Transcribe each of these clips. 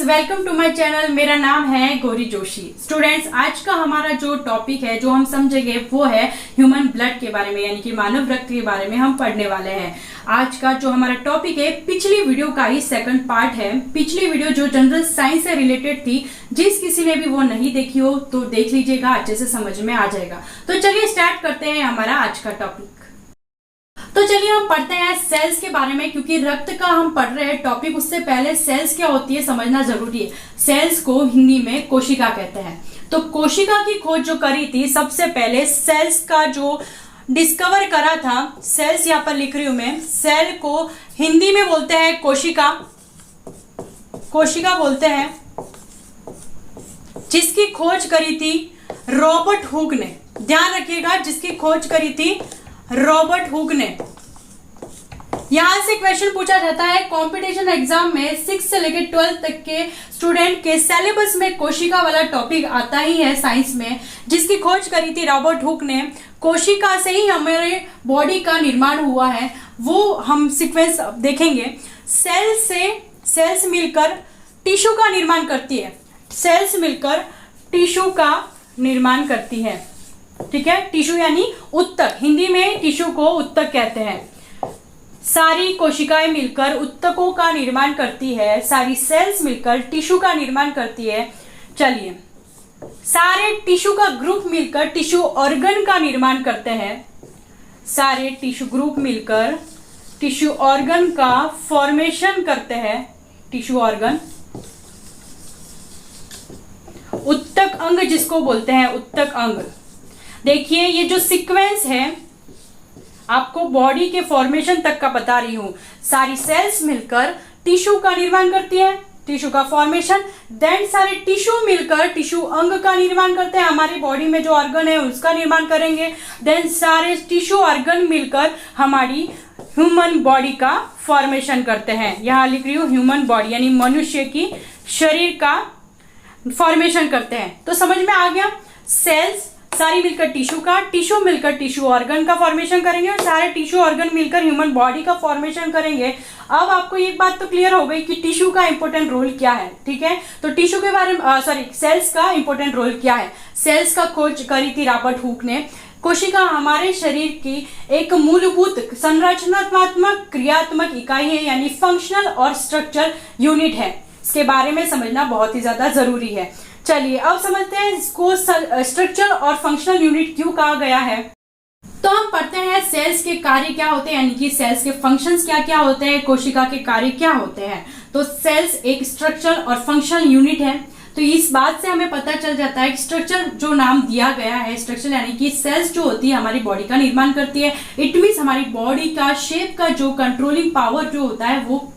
Welcome to my channel. मेरा नाम है गौरी जोशी। स्टूडेंट्स, आज का हमारा जो टॉपिक है जो हम समझेंगे वो है ह्यूमन ब्लड के बारे में, यानी कि मानव रक्त के बारे में हम पढ़ने वाले हैं। आज का जो हमारा टॉपिक है पिछली वीडियो का ही सेकंड पार्ट है। पिछली वीडियो जो जनरल साइंस से रिलेटेड थी, जिस किसी ने भी वो नहीं देखी हो तो देख लीजिएगा, अच्छे से समझ में आ जाएगा। तो चलिए स्टार्ट करते हैं हमारा आज का टॉपिक। तो चलिए हम पढ़ते हैं सेल्स के बारे में, क्योंकि रक्त का हम पढ़ रहे हैं टॉपिक, उससे पहले सेल्स क्या होती है समझना जरूरी है। सेल्स को हिंदी में कोशिका कहते हैं। तो कोशिका की खोज जो करी थी, सबसे पहले सेल्स का जो डिस्कवर करा था, सेल्स यहाँ पर लिख रही हूं मैं, सेल को हिंदी में बोलते हैं कोशिका, कोशिका बोलते हैं, जिसकी खोज करी थी रॉबर्ट हुक ने। ध्यान रखिएगा, जिसकी खोज करी थी रॉबर्ट हुक ने। यहां से क्वेश्चन पूछा जाता है कंपटीशन एग्जाम में 6 से लेकर 12 तक के स्टूडेंट के सिलेबस में कोशिका वाला टॉपिक आता ही है साइंस में। जिसकी खोज करी थी रॉबर्ट हुक ने। कोशिका से ही हमारे बॉडी का निर्माण हुआ है, वो हम सीक्वेंस देखेंगे। सेल्स मिलकर टिश्यू का निर्माण करती है, सेल्स मिलकर टिश्यू का निर्माण करती है। ठीक है, टिश्यू यानी उत्तक, हिंदी में टिश्यू को उत्तक कहते हैं। सारी कोशिकाएं मिलकर उत्तकों का निर्माण करती है, सारी सेल्स मिलकर टिश्यू का निर्माण करती है। चलिए, सारे टिश्यू का ग्रुप मिलकर टिश्यू ऑर्गन का निर्माण करते हैं। सारे टिश्यू ग्रुप मिलकर टिश्यू ऑर्गन का फॉर्मेशन करते हैं। टिश्यू ऑर्गन, उत्तक अंग जिसको बोलते हैं, उत्तक अंग। देखिए, ये जो सीक्वेंस है आपको बॉडी के फॉर्मेशन तक का बता रही हूं। सारी सेल्स मिलकर टिश्यू का निर्माण करती है, टिश्यू का फॉर्मेशन, देन सारे टिश्यू मिलकर टिश्यू अंग का निर्माण करते हैं। हमारी बॉडी में जो ऑर्गन है उसका निर्माण करेंगे। देन सारे टिश्यू ऑर्गन मिलकर हमारी ह्यूमन बॉडी का फॉर्मेशन करते हैं। यहां लिख रही हूं ह्यूमन बॉडी, यानी मनुष्य की शरीर का फॉर्मेशन करते हैं। तो समझ में आ गया, सेल्स सारी मिलकर टिश्यू का, टिश्यू मिलकर टिश्यू ऑर्गन का फॉर्मेशन करेंगे और सारे टिश्यू ऑर्गन मिलकर ह्यूमन बॉडी का फॉर्मेशन करेंगे। अब आपको एक बात तो क्लियर हो गई कि टिश्यू का इंपॉर्टेंट रोल क्या है। ठीक है, तो टिश्यू के बारे में सेल्स का इंपॉर्टेंट रोल क्या है। सेल्स का खोज करी थी रॉबर्ट हुक ने। कोशिका हमारे शरीर की एक मूलभूत संरचनात्मक क्रियात्मक इकाई है, यानी फंक्शनल और स्ट्रक्चरल यूनिट है। इसके बारे में समझना बहुत ही ज्यादा जरूरी है। चलिए अब समझते हैं इसको स्ट्रक्चरल और फंक्शनल यूनिट क्यों कहा गया है। तो हम पढ़ते हैं सेल्स के कार्य क्या होते हैं, यानी कि सेल्स के फंक्शंस क्या क्या होते हैं, कोशिका के कार्य क्या होते हैं। तो सेल्स एक स्ट्रक्चरल और फंक्शनल यूनिट है। तो इस बात से हमें पता चल जाता है कि स्ट्रक्चर जो नाम दिया गया है, स्ट्रक्चर यानी कि सेल्स जो होती है हमारी बॉडी का निर्माण करती है। इट मीन्स हमारी बॉडी का शेप का जो कंट्रोलिंग पावर जो होता है वो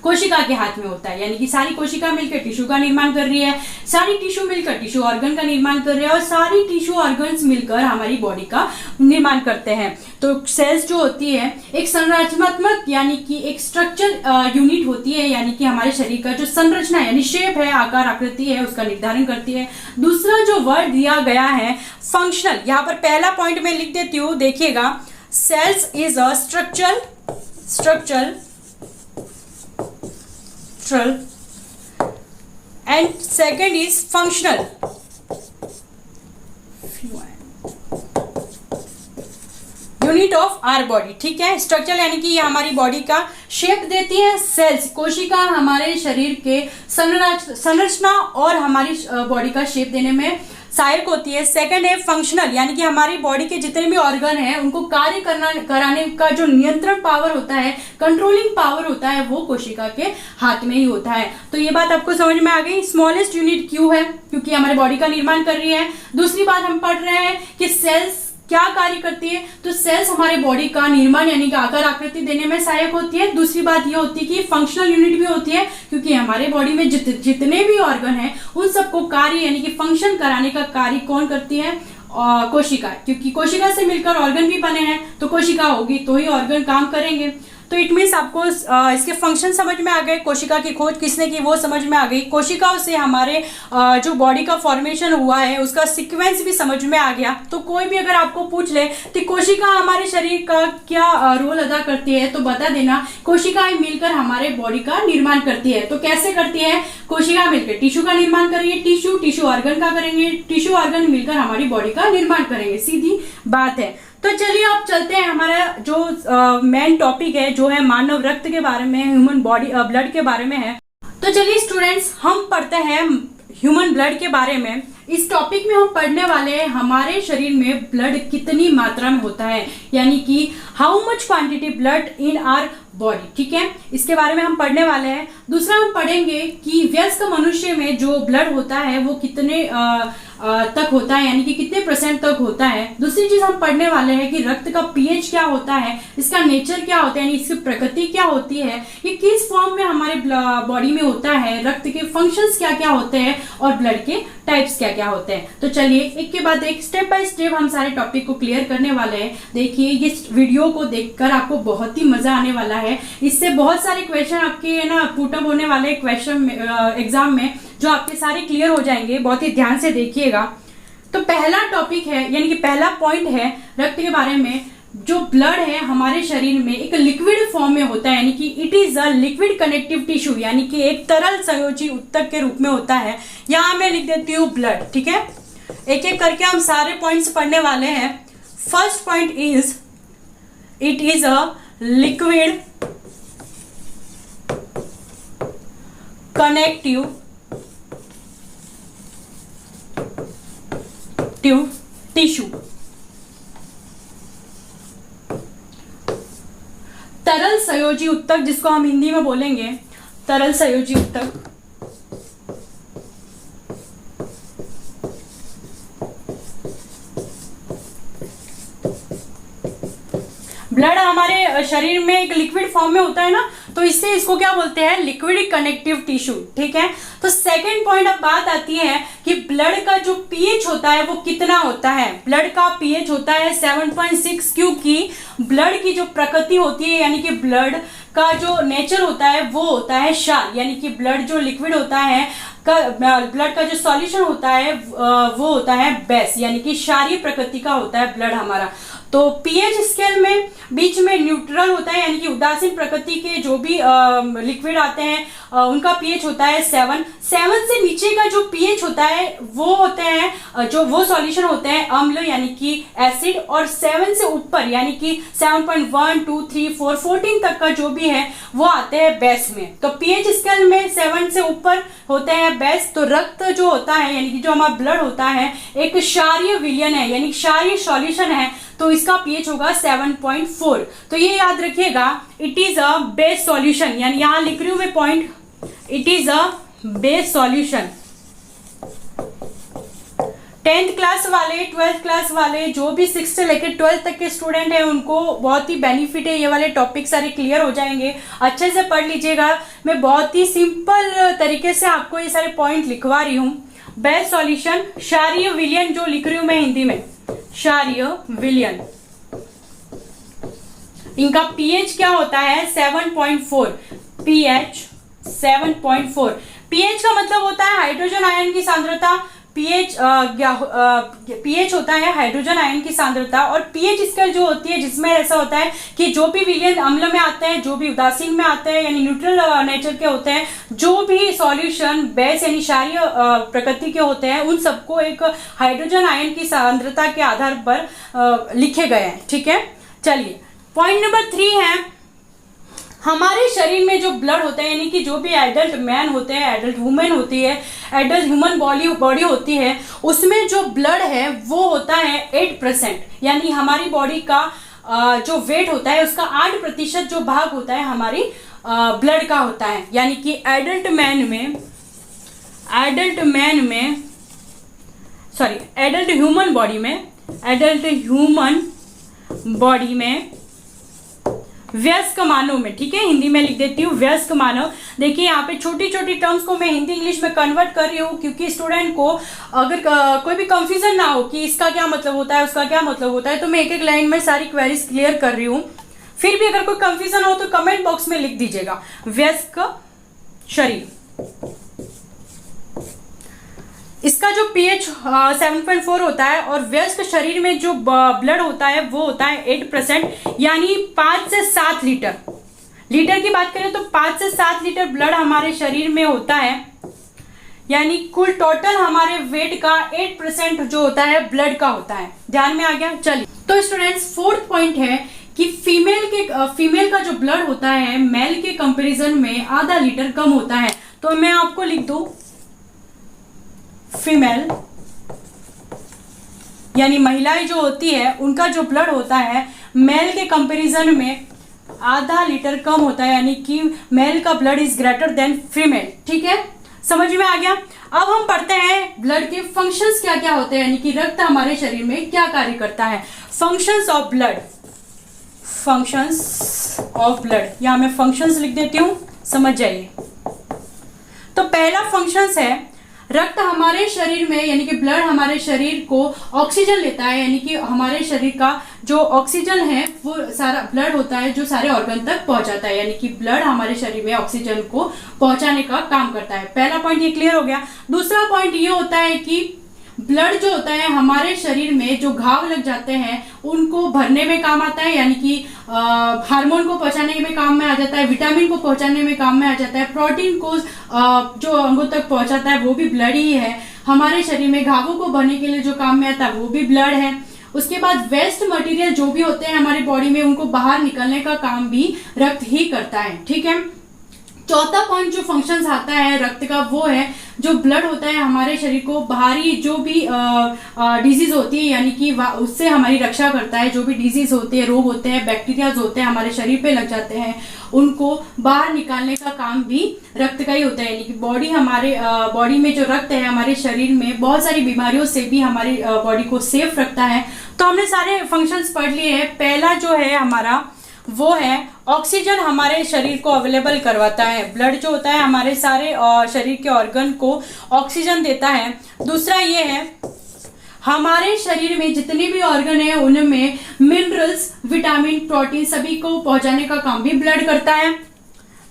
कोशिका के हाथ में होता है। यानी कि सारी कोशिका मिलकर टिश्यू का निर्माण कर रही है, सारी टिश्यू मिलकर टिश्यू ऑर्गन का निर्माण कर रही है और सारी टिश्यू ऑर्गन्स मिलकर हमारी बॉडी का निर्माण करते हैं। तो सेल्स जो होती है एक संरचनात्मक यानी कि एक स्ट्रक्चर यूनिट होती है, यानी कि हमारे शरीर का जो संरचना यानी शेप है, आकार आकृति है, उसका निर्धारण करती है। दूसरा जो वर्ड दिया गया है फंक्शनल, यहाँ पर पहला पॉइंट में लिख देती हूँ, देखिएगा, cells is a structural and second is functional unit of our body. ठीक है, स्ट्रक्चर यानी कि ये हमारी बॉडी का शेप देती है। सेल्स, कोशिका हमारे शरीर के संरचना और हमारी बॉडी का शेप देने में सहायक होती है। सेकंड है फंक्शनल, यानी कि हमारी बॉडी के जितने भी ऑर्गन हैं उनको कार्य कराने का जो नियंत्रण पावर होता है, कंट्रोलिंग पावर होता है, वो कोशिका के हाथ में ही होता है। तो ये बात आपको समझ में आ गई। स्मॉलेस्ट यूनिट क्यों है, क्योंकि हमारी बॉडी का निर्माण कर रही है। दूसरी बात हम पढ़ रहे हैं कि सेल्स क्या कार्य करती है। तो सेल्स हमारे बॉडी का निर्माण यानी कि आकार आकृति देने में सहायक होती है। दूसरी बात ये होती है कि फंक्शनल यूनिट भी होती है, क्योंकि हमारे बॉडी में जितने भी ऑर्गन हैं उन सबको कार्य यानी कि फंक्शन कराने का कार्य कौन करती है, कोशिका। क्योंकि कोशिका से मिलकर ऑर्गन भी बने हैं, तो कोशिका होगी तो ही ऑर्गन काम करेंगे। तो इट मीन्स आपको इसके फंक्शन समझ में आ गए, कोशिका की खोज किसने की वो समझ में आ गई, कोशिकाओं से हमारे जो बॉडी का फॉर्मेशन हुआ है उसका सीक्वेंस भी समझ में आ गया। तो कोई भी अगर आपको पूछ ले कि कोशिका हमारे शरीर का क्या रोल अदा करती है, तो बता देना कोशिकाएं मिलकर हमारे बॉडी का निर्माण करती है। तो कैसे करती है? कोशिका मिलकर टिश्यू का निर्माण करेंगे, टिश्यू ऑर्गन का करेंगे, टिश्यू ऑर्गन मिलकर हमारी बॉडी का निर्माण करेंगे, सीधी बात है। तो चलिए अब चलते हैं, हमारा जो मेन टॉपिक है जो है मानव रक्त के बारे में, ह्यूमन बॉडी ब्लड के बारे में है। तो चलिए स्टूडेंट्स, हम पढ़ते हैं ह्यूमन ब्लड के बारे में। इस टॉपिक में हम पढ़ने वाले हैं हमारे शरीर में ब्लड कितनी मात्रा में होता है, यानी कि how much quantity blood in our body, ठीक है, इसके बारे में हम पढ़ने वाले हैं। दूसरा हम पढ़ेंगे कि वयस्क मनुष्य में जो ब्लड होता है वो कितने तक होता है, यानी कि कितने % तक होता है। दूसरी चीज हम पढ़ने वाले हैं कि रक्त का पीएच क्या होता है, इसका नेचर क्या होता है, यानी इसकी प्रकृति क्या होती है, ये किस फॉर्म में हमारे बॉडी में होता है, रक्त के फंक्शंस क्या क्या होते हैं और ब्लड के टाइप्स क्या क्या होते हैं। तो चलिए एक के बाद एक स्टेप बाय स्टेप हम सारे टॉपिक को क्लियर करने वाले हैं। देखिए ये वीडियो को देखकर आपको बहुत ही मजा आने वाला है, इससे बहुत सारे क्वेश्चन आपके ना पुटअप होने वाले क्वेश्चन एग्जाम में जो आपके सारे क्लियर हो जाएंगे। बहुत ही ध्यान से देखिएगा। तो पहला टॉपिक है, यानी कि पहला पॉइंट है रक्त के बारे में। जो ब्लड है हमारे शरीर में एक लिक्विड फॉर्म में होता है, यानी कि it is a liquid connective tissue, यानी कि एक तरल संयोजी ऊतक के रूप में होता है। यहां मैं लिख देती हूँ ब्लड, ठीक है। एक एक करके हम सारे पॉइंट्स पढ़ने वाले हैं। First point is it is a liquid connective tissue. तरल संयोजी ऊतक, जिसको हम हिंदी में बोलेंगे तरल संयोजी ऊतक। ब्लड हमारे शरीर में एक लिक्विड फॉर्म में होता है ना, तो इससे इसको क्या बोलते हैं? लिक्विड कनेक्टिव टिश्यू, ठीक है। तो सेकंड पॉइंट अब बात आती है कि ब्लड का जो पीएच होता है वो कितना होता है। ब्लड का पीएच होता है 7.6, क्योंकि ब्लड की जो प्रकृति होती है, यानी कि ब्लड का जो नेचर होता है वो होता है क्षार, यानी कि ब्लड जो लिक्विड होता है ब्लड का जो सॉल्यूशन होता है वो होता है बेस, यानी कि क्षारीय प्रकृति का होता है ब्लड हमारा। तो पीएच स्केल में बीच में न्यूट्रल होता है, यानी कि उदासीन प्रकृति के जो भी लिक्विड आते हैं उनका पीएच होता है 7 से नीचे का जो पीएच होता है वो होते हैं जो वो सॉल्यूशन होते हैं अम्ल, यानी कि एसिड। और 7 से ऊपर यानी कि 7.1 2 3 4 14 तक का जो भी है वो आते हैं बेस में। तो पीएच स्केल में 7 से ऊपर होते हैं बेस। तो रक्त जो होता है, यानी कि जो हमारा ब्लड होता है, एक क्षारीय विलयन है, यानी क्षारीय सॉल्यूशन है, तो इसका पीएच होगा 7.4। तो ये याद रखिएगा, it is a base solution, यानी यहां लिख रही हूं मैं point, it is a base solution. 10th class वाले, 12th क्लास वाले, जो भी 6 से लेकर 12th तक के स्टूडेंट हैं उनको बहुत ही बेनिफिट है, ये वाले टॉपिक सारे क्लियर हो जाएंगे। अच्छे से पढ़ लीजिएगा, मैं बहुत ही सिंपल तरीके से आपको ये सारे पॉइंट लिखवा रही हूँ। बेस सॉल्यूशन, क्षारीय विलयन जो लिख रही हूं मैं हिंदी में, क्षारीय विलयन, इनका पीएच क्या होता है? 7.4। पीएच 7.4। पीएच का मतलब होता है हाइड्रोजन आयन की सांद्रता। पीएच होता है हाइड्रोजन आयन की सांद्रता। और पीएच स्केल जो होती है जिसमें ऐसा होता है कि जो भी विलयन अम्ल में आते हैं, जो भी उदासीन में आते हैं, यानी न्यूट्रल नेचर के होते हैं, जो भी सॉल्यूशन बेस यानी क्षारीय प्रकृति के होते हैं, उन सबको एक हाइड्रोजन आयन की सांद्रता के आधार पर लिखे गए हैं, ठीक है। चलिए पॉइंट नंबर 3 है, हमारे शरीर में जो ब्लड होता है, यानी कि जो भी एडल्ट मैन होते हैं, एडल्ट वुमेन होती है, एडल्ट ह्यूमन बॉडी होती है, उसमें जो ब्लड है वो होता है 8%, यानी हमारी बॉडी का जो वेट होता है उसका 8% जो भाग होता है हमारी ब्लड का होता है। यानी कि एडल्ट ह्यूमन बॉडी में व्यस्क मानव में, ठीक है, हिंदी में लिख देती हूँ व्यस्क मानव। देखिए यहाँ पे छोटी छोटी टर्म्स को मैं हिंदी इंग्लिश में कन्वर्ट कर रही हूँ, क्योंकि स्टूडेंट को अगर कोई भी कंफ्यूजन ना हो कि इसका क्या मतलब होता है, उसका क्या मतलब होता है, तो मैं एक एक लाइन में सारी क्वेरीज क्लियर कर रही हूँ। फिर भी अगर कोई कंफ्यूजन हो तो कमेंट बॉक्स में लिख दीजिएगा। वयस्क शरीर, इसका जो पीएच 7.4 होता है और वयस्क शरीर में जो ब्लड होता है वो होता है 8%, यानी 5 से 7 लीटर। लीटर की बात करें तो 5 से 7 लीटर ब्लड हमारे शरीर में होता है, यानी कुल टोटल हमारे वेट का 8% जो होता है ब्लड का होता है। ध्यान में आ गया? चलिए, तो स्टूडेंट्स फोर्थ पॉइंट है कि फीमेल का जो ब्लड होता है मेल के कंपैरिजन में आधा लीटर कम होता है। तो मैं आपको लिख दूं, फीमेल यानी महिलाएं जो होती है उनका जो ब्लड होता है मेल के कंपैरिजन में आधा लीटर कम होता है, यानी कि मेल का blood is greater than female. ठीक है, समझ में आ गया? अब हम पढ़ते हैं ब्लड के फंक्शंस क्या क्या होते हैं, यानी कि रक्त हमारे शरीर में क्या कार्य करता है। Functions of blood, functions of blood, यहां मैं फंक्शंस लिख देती हूं, समझ जाइए। तो पहला फंक्शंस है, रक्त हमारे शरीर में यानी कि ब्लड हमारे शरीर को ऑक्सीजन लेता है, यानी कि हमारे शरीर का जो ऑक्सीजन है वो सारा ब्लड होता है जो सारे ऑर्गन तक पहुंचाता है, यानी कि ब्लड हमारे शरीर में ऑक्सीजन को पहुंचाने का काम करता है। पहला पॉइंट ये क्लियर हो गया। दूसरा पॉइंट ये होता है कि ब्लड जो होता है हमारे शरीर में जो घाव लग जाते हैं उनको भरने में काम आता है, यानी कि हार्मोन को पहुंचाने में काम में आ जाता है, विटामिन को पहुंचाने में काम में आ जाता है, प्रोटीन को जो अंगों तक पहुंचाता है वो भी ब्लड ही है। हमारे शरीर में घावों को भरने के लिए जो काम में आता है वो भी ब्लड है। उसके बाद वेस्ट मटेरियल जो भी होते हैं हमारी बॉडी में उनको बाहर निकलने का काम भी रक्त ही करता है। ठीक है, चौथा पॉइंट जो फंक्शंस आता है रक्त का वो है जो ब्लड होता है हमारे शरीर को बाहरी जो भी डिजीज होती है यानी कि उससे हमारी रक्षा करता है। जो भी डिजीज होते हैं, रोग होते हैं, बैक्टीरियाज होते हैं हमारे शरीर पे लग जाते हैं, उनको बाहर निकालने का काम भी रक्त का ही होता है। यानी कि बॉडी में जो रक्त है हमारे शरीर में बहुत सारी बीमारियों से भी हमारी बॉडी को सेफ रखता है। तो हमने सारे फंक्शंस पढ़ लिए हैं। पहला जो है हमारा वो है ऑक्सीजन हमारे शरीर को अवेलेबल करवाता है। ब्लड जो होता है हमारे सारे शरीर के ऑर्गन को ऑक्सीजन देता है। दूसरा ये है हमारे शरीर में जितने भी ऑर्गन है उनमें मिनरल्स, विटामिन, प्रोटीन सभी को पहुंचाने का काम भी ब्लड करता है।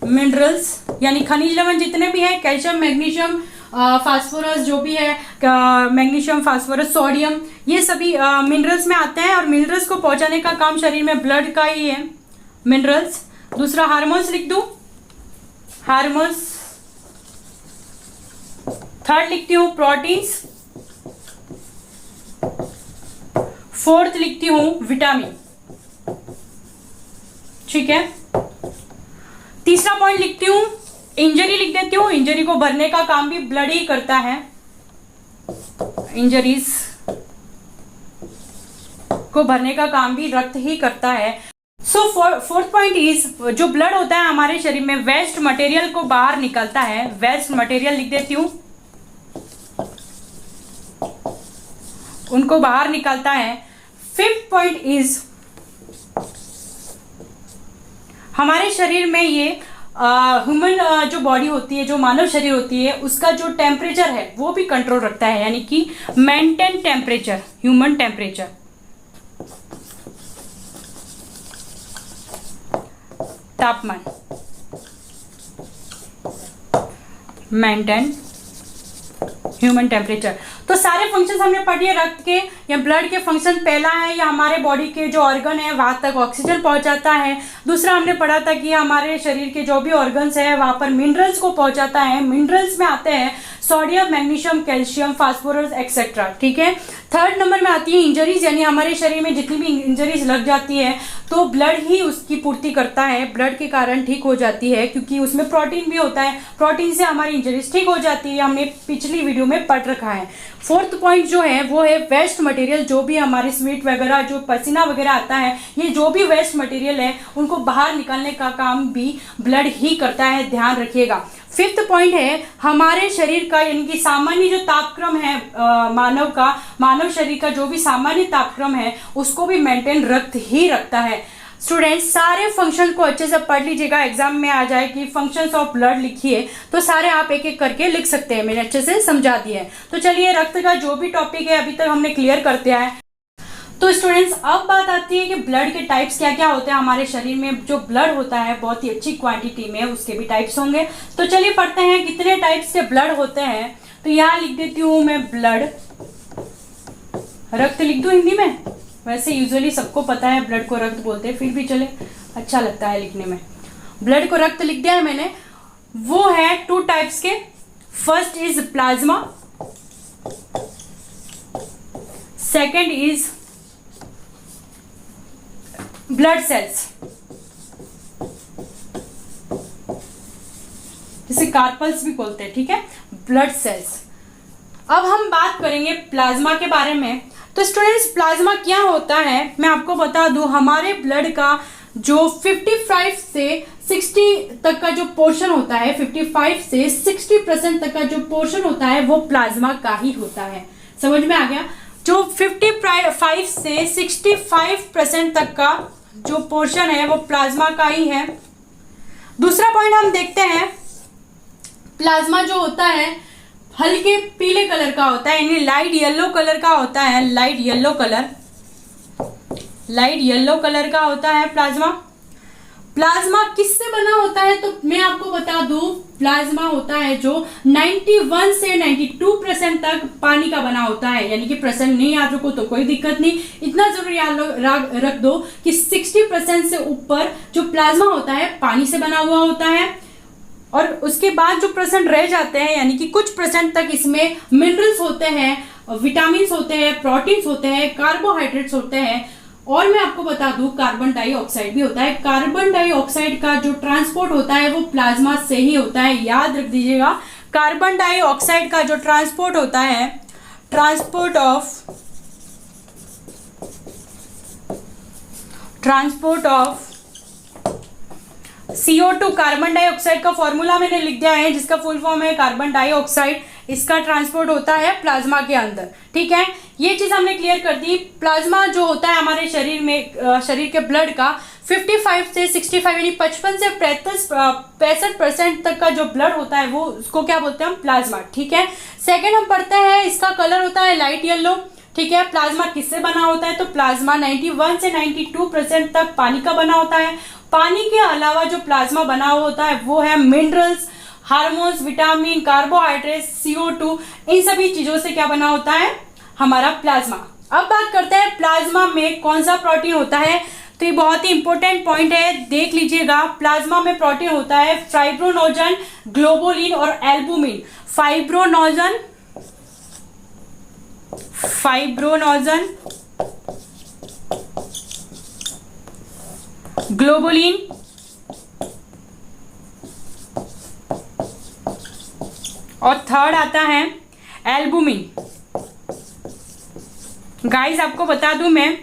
मिनरल्स यानी खनिज लवण जितने भी है, कैल्शियम, मैग्नीशियम, फास्फोरस जो भी है, मैग्नीशियम, फास्फोरस, सोडियम, ये सभी मिनरल्स में आते हैं और मिनरल्स को पहुंचाने का काम शरीर में ब्लड का ही है, मिनरल्स। दूसरा हार्मोन्स लिख दूं, हार्मोन्स। थर्ड लिखती हूं प्रोटीन्स। फोर्थ लिखती हूं विटामिन। ठीक है, तीसरा पॉइंट लिखती हूं इंजरी, लिख देती हूं। इंजरी को भरने का काम भी ब्लड ही करता है। इंजरीज को भरने का काम भी रक्त ही करता है। सो फोर्थ पॉइंट इज जो ब्लड होता है हमारे शरीर में वेस्ट मटेरियल को बाहर निकालता है। वेस्ट मटेरियल लिख देती हूं, उनको बाहर निकालता है। फिफ्थ पॉइंट इज हमारे शरीर में ये ह्यूमन जो बॉडी होती है, जो मानव शरीर होती है, उसका जो टेम्परेचर है वो भी कंट्रोल रखता है, यानी कि मेंटेन टेम्परेचर, ह्यूमन टेम्परेचर। तापमान, मेंटेन ह्यूमन टेम्परेचर। तो सारे फंक्शंस हमने पढ़ लिए रक्त के या ब्लड के। फंक्शन पहला है या हमारे बॉडी के जो ऑर्गन है वहां तक ऑक्सीजन पहुंचाता है। दूसरा हमने पढ़ा था कि हमारे शरीर के जो भी ऑर्गन्स है वहां पर मिनरल्स को पहुंचाता है। मिनरल्स में आते हैं sodium, magnesium, calcium, phosphorus etcetera. ठीक है, थर्ड नंबर में आती है इंजरीज, यानी हमारे शरीर में जितनी भी इंजरीज लग जाती है तो ब्लड ही उसकी पूर्ति करता है, ब्लड के कारण ठीक हो जाती है, क्योंकि उसमें प्रोटीन भी होता है। प्रोटीन से हमारी इंजरीज ठीक हो जाती है, हमने पिछली वीडियो में पढ़ रखा है। फोर्थ पॉइंट जो है वो है वेस्ट मटेरियल, जो भी हमारे स्वीट वगैरह, जो पसीना वगैरह आता है, ये जो भी वेस्ट मटेरियल है उनको बाहर निकालने का काम भी ब्लड ही करता है, ध्यान रखिएगा। फिफ्थ पॉइंट है हमारे शरीर का यानी कि सामान्य जो तापक्रम है मानव शरीर का जो भी सामान्य तापक्रम है उसको भी मेंटेन रक्त ही रखता है। स्टूडेंट्स सारे फंक्शन को अच्छे से पढ़ लीजिएगा, एग्जाम में आ जाए कि फंक्शंस ऑफ ब्लड लिखिए तो सारे आप एक एक करके लिख सकते हैं, मैंने अच्छे से समझा दिया है। तो चलिए रक्त का जो भी टॉपिक है अभी तक हमने क्लियर करते हैं। तो स्टूडेंट्स अब बात आती है कि ब्लड के टाइप्स क्या क्या होते हैं हमारे शरीर में। जो ब्लड होता है बहुत ही अच्छी क्वांटिटी में, उसके भी टाइप्स होंगे। तो चलिए पढ़ते हैं कितने टाइप्स के ब्लड होते हैं। तो यहाँ लिख देती हूँ मैं ब्लड, रक्त लिख दूँ हिंदी में, वैसे यूजुअली सबको पता है ब्लड को रक्त बोलते हैं, फिर भी चले अच्छा लगता है लिखने में। ब्लड को रक्त लिख दिया है मैंने। वो है 2 टाइप्स के। First is plasma, second is blood cells, जिसे कार्पल्स भी बोलते हैं, ठीक है, ब्लड सेल्स। अब हम बात करेंगे प्लाज्मा के बारे में। तो स्टूडेंट्स प्लाज्मा क्या होता है मैं आपको बता दूं। हमारे ब्लड का जो 55 से 60 तक का जो पोर्शन होता है, 55 से 60% तक का जो पोर्शन होता है वो प्लाज्मा का ही होता है। समझ में आ गया? जो 55 से 65% तक का जो पोर्शन है वो प्लाज्मा का ही है। दूसरा पॉइंट हम देखते हैं, प्लाज्मा जो होता है हल्के पीले कलर का होता है, यानी लाइट येलो कलर का होता है। लाइट येलो कलर का होता है प्लाज्मा। प्लाज्मा किससे बना होता है तो मैं आपको बता दूं, प्लाज्मा होता है जो 91 से 92% तक पानी का बना होता है। यानी कि परसेंट नहीं याद रखो तो कोई दिक्कत नहीं, इतना जरूर याद रख दो कि 60% से ऊपर जो प्लाज्मा होता है पानी से बना हुआ होता है। और उसके बाद जो परसेंट रह जाते हैं, यानी कि कुछ परसेंट तक इसमें मिनरल्स होते हैं, विटामिन होते हैं, प्रोटीन्स होते हैं, कार्बोहाइड्रेट्स होते हैं। और मैं आपको बता दूं कार्बन डाइऑक्साइड भी होता है। कार्बन डाइऑक्साइड का जो ट्रांसपोर्ट होता है वो प्लाज्मा से ही होता है, याद रख दीजिएगा। कार्बन डाइऑक्साइड का जो ट्रांसपोर्ट होता है, transport of CO2, carbon dioxide का फॉर्मूला मैंने लिख दिया है, जिसका फुल फॉर्म है कार्बन डाइऑक्साइड। इसका ट्रांसपोर्ट होता है प्लाज्मा के अंदर, ठीक है। ये चीज हमने क्लियर कर दी। प्लाज्मा जो होता है हमारे शरीर में, शरीर के ब्लड का 55 से 65 यानी 55 से 65% तक का जो ब्लड होता है वो उसको क्या बोलते हैं हम, प्लाज्मा, ठीक है। सेकेंड हम पढ़ते हैं, इसका कलर होता है लाइट येलो, ठीक है। प्लाज्मा किससे बना होता है तो प्लाज्मा 91 से 92% तक पानी का बना होता है। पानी के अलावा जो प्लाज्मा बना हुआ होता है वो है minerals, hormones, vitamin, carbohydrates, CO2, इन सभी चीजों से क्या बना होता है हमारा प्लाज्मा। अब बात करते हैं प्लाज्मा में कौन सा प्रोटीन होता है। तो ये बहुत ही इंपॉर्टेंट पॉइंट है, देख लीजिएगा। प्लाज्मा में प्रोटीन होता है फाइब्रोनोजन, ग्लोबुलिन और एल्बुमिन। फाइब्रोनोजन, ग्लोबुलिन और थर्ड आता है एल्बुमिन। गाइस आपको बता दूं मैं,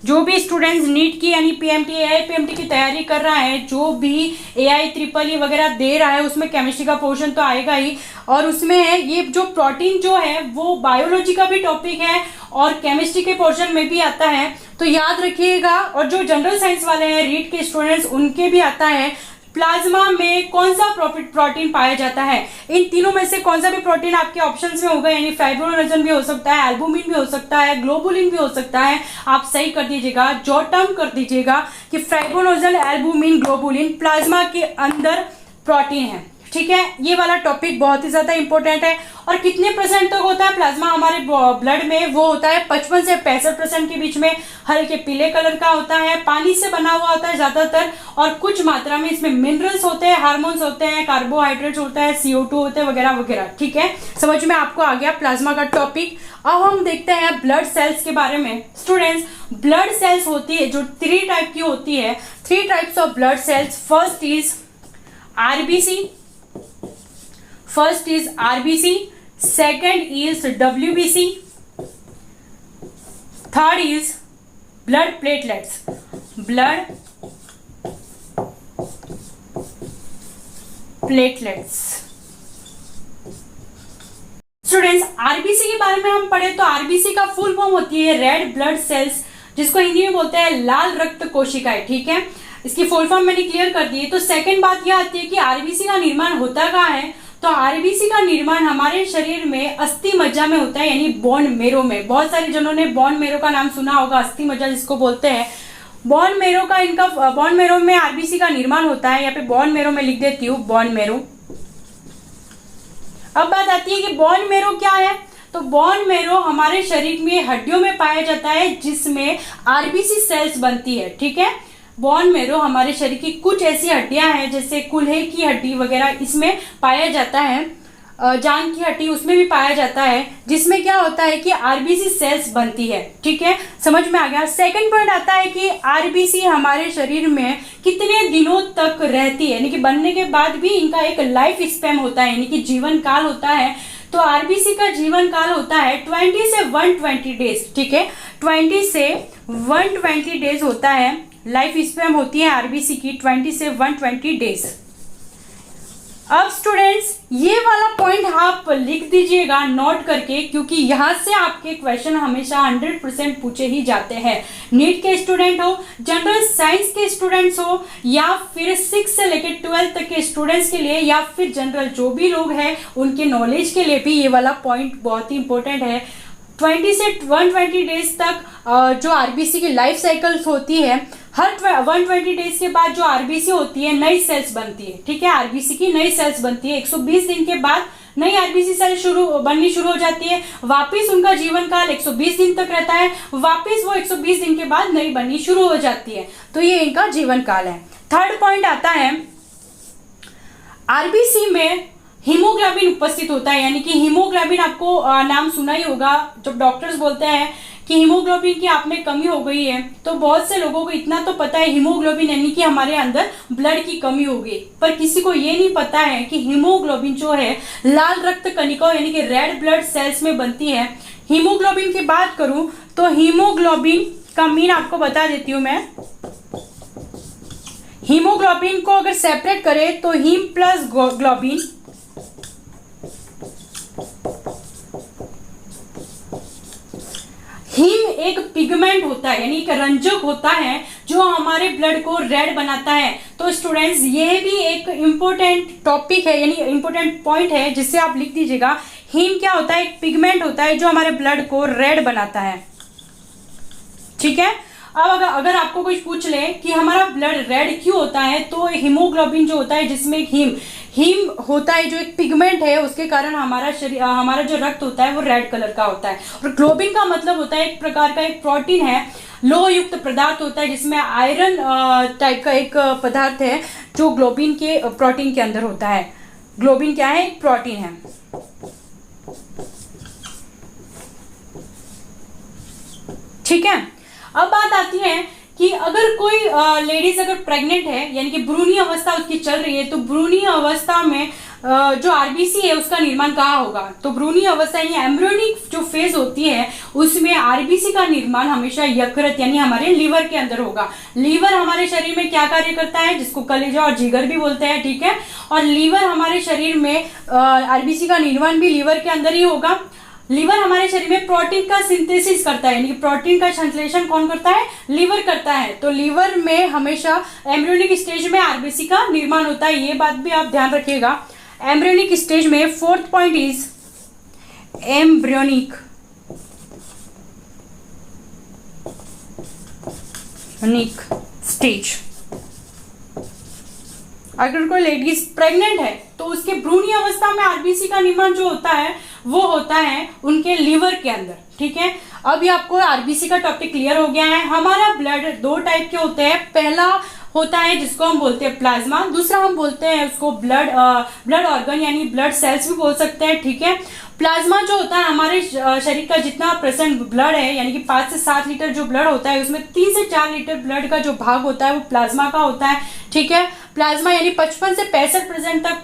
जो भी स्टूडेंट्स नीट की यानी पीएमटी, एआई पीएमटी की तैयारी कर रहा है, जो भी एआई ट्रिपल ई वगैरह दे रहा है, उसमें केमिस्ट्री का पोर्शन तो आएगा ही। और उसमें ये जो प्रोटीन जो है वो बायोलॉजी का भी टॉपिक है और केमिस्ट्री के पोर्शन में भी आता है, तो याद रखिएगा। और जो जनरल साइंस वाले हैं, रीड के स्टूडेंट्स, उनके भी आता है। प्लाज्मा में कौन सा प्रोटीन पाया जाता है, इन तीनों में से कौन सा भी प्रोटीन आपके ऑप्शंस में होगा, यानी फाइब्रोनोजन भी हो सकता है, एल्बुमिन भी हो सकता है, ग्लोबुलिन भी हो सकता है। आप सही कर दीजिएगा, जॉट डाउन कर दीजिएगा कि फाइब्रोनोजन, एल्बुमिन, ग्लोबुलिन प्लाज्मा के अंदर प्रोटीन है, ठीक है। ये वाला टॉपिक बहुत ही ज्यादा इंपॉर्टेंट है। और कितने परसेंट तक होता है प्लाज्मा हमारे ब्लड में, वो होता है 55 से 65% के बीच में। हल्के पीले कलर का होता है, पानी से बना हुआ होता है ज्यादातर, और कुछ मात्रा में इसमें मिनरल्स होते हैं, हार्मोन्स होते हैं, कार्बोहाइड्रेट्स होता है, CO2 होते हैं, वगैरह वगैरह, ठीक है। समझ में आपको आ गया प्लाज्मा का टॉपिक। अब हम देखते हैं ब्लड सेल्स के बारे में। स्टूडेंट्स, ब्लड सेल्स होती है जो 3 टाइप की होती है, 3 types of blood cells. First is RBC, second is WBC, third is blood platelets. Students, RBC के बारे में हम पढ़े तो आरबीसी का फुल फॉर्म होती है रेड ब्लड सेल्स, जिसको हिंदी में बोलते हैं लाल रक्त कोशिकाएं, ठीक है। इसकी फुल फॉर्म मैंने क्लियर कर दी है। तो सेकंड बात यह आती है कि आरबीसी का निर्माण होता कहाँ है, तो आरबीसी का निर्माण हमारे शरीर में अस्थि मज्जा में होता है, यानी बोन मेरो में। बहुत सारे जनों ने बोन मेरो का नाम सुना होगा, अस्थि मज्जा जिसको बोलते हैं। बोन मेरो का इनका बोन मेरो में आरबीसी का निर्माण होता है। यहाँ पे बोन मेरो में लिख देती हूँ, बोन मेरो। अब बात आती है कि बोन मेरो क्या है। तो बोन मेरो हमारे शरीर में हड्डियों में पाया जाता है, जिसमें आरबीसी सेल्स बनती है। ठीक है, बोन मेरो हमारे शरीर की कुछ ऐसी हड्डियां हैं, जैसे कूल्हे की हड्डी वगैरह इसमें पाया जाता है, जांघ की हड्डी उसमें भी पाया जाता है, जिसमें क्या होता है कि आरबीसी सेल्स बनती है। ठीक है, समझ में आ गया। सेकंड पॉइंट आता है कि आरबीसी हमारे शरीर में कितने दिनों तक रहती है, यानी कि बनने के बाद भी इनका एक लाइफ स्पैन होता है, यानी कि जीवन काल होता है। तो आरबीसी का जीवन काल होता है 20 से 120 डेज। ठीक है, 20 से 120 डेज होता है, लाइफ स्पैन होती है आरबीसी की 20 से 120 डेज। अब स्टूडेंट्स ये वाला पॉइंट आप लिख दीजिएगा नोट करके, क्योंकि यहां से आपके क्वेश्चन हमेशा 100% पूछे ही जाते हैं। नीट के स्टूडेंट हो, जनरल साइंस के स्टूडेंट्स हो, या फिर 6 से लेकर 12 तक के स्टूडेंट्स के लिए, या फिर जनरल जो भी लोग हैं उनके नॉलेज के लिए भी ये वाला पॉइंट बहुत ही इंपॉर्टेंट है। 20 से 120 डेज तक जो आरबीसी की लाइफ साइकिल्स होती है, हर 120 डेज के बाद जो आरबीसी होती है नई सेल्स बनती है। ठीक है, आरबीसी की नई सेल्स बनती है। 120 दिन के बाद नई आरबीसी सेल बननी शुरू हो जाती है। वापिस उनका जीवन काल 120 दिन तक रहता है, वापिस वो 120 दिन के बाद नई बननी शुरू हो जाती है। तो ये इनका जीवन काल है। थर्ड पॉइंट आता है, आरबीसी में हीमोग्लोबिन उपस्थित होता है, यानी कि हीमोग्लोबिन आपको नाम सुना ही होगा। जब डॉक्टर्स बोलते हैं कि हीमोग्लोबिन की आप में कमी हो गई है, तो बहुत से लोगों को इतना तो पता है हीमोग्लोबिन यानी कि हमारे अंदर ब्लड की कमी हो गई, पर किसी को ये नहीं पता है कि हीमोग्लोबिन जो है लाल रक्त कणिकाओं यानी कि रेड ब्लड सेल्स में बनती है। हीमोग्लोबिन की बात करूं तो हीमोग्लोबिन का मीन आपको बता देती हूं मैं। हीमोग्लोबिन को अगर सेपरेट करें तो हीम प्लस ग्लोबिन, हीम एक पिगमेंट होता है, यानी एक रंजक होता है जो हमारे ब्लड को रेड बनाता है। तो स्टूडेंट्स ये भी एक इंपॉर्टेंट टॉपिक है, यानी इंपॉर्टेंट पॉइंट है, जिससे आप लिख दीजिएगा। हीम क्या होता है, एक पिगमेंट होता है जो हमारे ब्लड को रेड बनाता है। ठीक है, अब अगर आपको कुछ पूछ ले कि हमारा ब्लड रेड क्यों होता है, तो हीमोग्लोबिन जो होता है जिसमें हीम होता है जो एक पिगमेंट है, उसके कारण हमारा जो रक्त होता है वो रेड कलर का होता है। और ग्लोबिन का मतलब होता है एक प्रकार का एक प्रोटीन है, लोह युक्त पदार्थ होता है, जिसमें आयरन टाइप का एक पदार्थ है जो ग्लोबिन के प्रोटीन के अंदर होता है। ग्लोबिन क्या है, एक प्रोटीन है। ठीक है, अब बात आती है कि अगर कोई लेडीज अगर प्रेग्नेंट है, यानी कि भ्रूणीय अवस्था उसकी चल रही है, तो भ्रूणीय अवस्था में जो आरबीसी है उसका निर्माण कहाँ होगा। तो भ्रूणीय अवस्था यानी एम्ब्रियोनिक जो फेज होती है उसमें आरबीसी का निर्माण हमेशा यकृत यानी हमारे लीवर के अंदर होगा। लीवर हमारे शरीर में क्या कार्य करता है, जिसको कलेजा और जिगर भी बोलते हैं। ठीक है, और लीवर हमारे शरीर में आरबीसी का निर्माण भी लीवर के अंदर ही होगा। लीवर हमारे शरीर में प्रोटीन का सिंथेसिस करता है, यानी कि प्रोटीन का संश्लेषण कौन करता है, लीवर करता है। तो लीवर में हमेशा एम्ब्रियोनिक स्टेज में आरबीसी का निर्माण होता है, ये बात भी आप ध्यान रखिएगा। एम्ब्रियोनिक स्टेज में fourth point is embryonic stage. अगर कोई लेडीज प्रेग्नेंट है तो उसके भ्रूणीय अवस्था में आरबीसी का निर्माण जो होता है वो होता है उनके लीवर के अंदर। ठीक है, अभी आपको आरबीसी का टॉपिक क्लियर हो गया है। हमारा ब्लड दो टाइप के होते हैं, पहला होता है जिसको हम बोलते हैं प्लाज्मा, दूसरा हम बोलते हैं उसको ब्लड ऑर्गन यानी ब्लड सेल्स भी बोल सकते हैं। ठीक है, प्लाज्मा जो होता है हमारे शरीर का जितना परसेंट ब्लड है, यानी कि 5 से 7 लीटर जो ब्लड होता है उसमें 3 से 4 लीटर ब्लड का जो भाग होता है वो प्लाज्मा का होता है। ठीक है, प्लाज्मा यानी 55 से 65% तक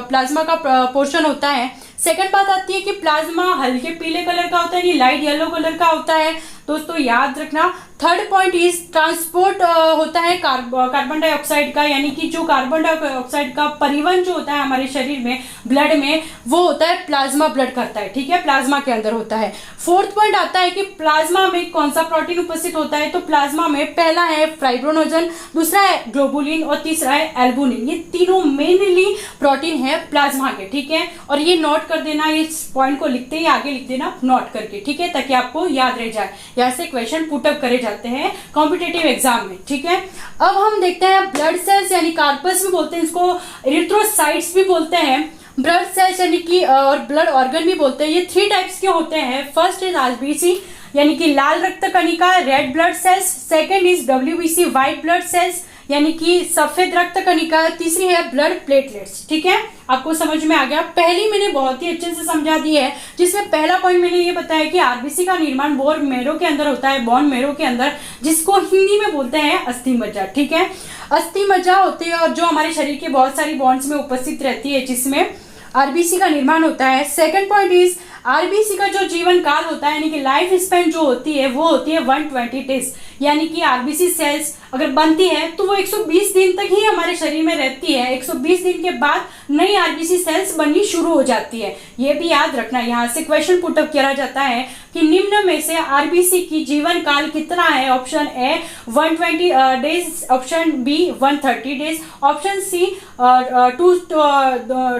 प्लाज्मा का पोर्शन होता है। सेकंड बात आती है कि प्लाज्मा हल्के पीले कलर का होता है, यानी लाइट येलो कलर का होता है। दोस्तों याद रखना। थर्ड पॉइंट इज ट्रांसपोर्ट होता है कार्बन डाइऑक्साइड का, यानी कि जो कार्बन डाइऑक्साइड का परिवहन जो होता है हमारे शरीर में ब्लड में वो होता है प्लाज्मा ब्लड करता है। ठीक है, प्लाज्मा के अंदर होता है। फोर्थ पॉइंट आता है कि प्लाज्मा में कौन सा प्रोटीन उपस्थित होता है, तो प्लाज्मा में पहला है फाइब्रोनोजन, दूसरा है ग्लोबुलिन और तीसरा है एल्बुमिन। ये तीनों मेनली प्रोटीन है प्लाज्मा के, ठीक है। और ये नोट कर देना, इस पॉइंट को लिखते ही आगे लिख देना नोट करके, ठीक है, ताकि आपको याद रह जाए। यहाँ से क्वेश्चन पुटअप करे जाते हैं कॉम्पिटेटिव एग्जाम में, ठीक है। अब हम देखते हैं ब्लड सेल्स यानी कार्पस भी बोलते हैं इसको, इरिथ्रोसाइट्स भी बोलते हैं, ब्लड सेल्स यानी कि और ब्लड ऑर्गन भी बोलते हैं। ये 3 टाइप्स के होते हैं। फर्स्ट इज आरबीसी यानी कि लाल रक्त कणिका, red blood cells. Second is WBC white blood cells यानी कि सफेद रक्त कणिका। तीसरी है ब्लड प्लेटलेट्स, ठीक है। आपको समझ में आ गया। पहली मैंने बहुत ही अच्छे से समझा दी है, जिसमें पहला पॉइंट मैंने ये बताया कि आरबीसी का निर्माण बोन मैरो के अंदर होता है, बोन मैरो के अंदर, जिसको हिंदी में बोलते हैं अस्थि मज्जा, ठीक है। अस्थि मज्जा होती है और जो हमारे शरीर के बहुत सारी बोन्स में उपस्थित रहती है, जिसमें आरबीसी का निर्माण होता है। सेकंड पॉइंट इज आरबीसी का जो जीवन काल होता है यानी कि लाइफ स्पेन जो होती है वो होती है 120 डेज, यानी कि आरबीसी सेल्स अगर बनती है तो वो 120 दिन तक ही हमारे शरीर में रहती है। 120 दिन के बाद नई आरबीसी सेल्स बननी शुरू हो जाती है। ये भी याद रखना, यहाँ से क्वेश्चन पुटअप किया जाता है कि निम्न में से आरबीसी की जीवन काल कितना है। Option A 120 days, option B 130 days, option C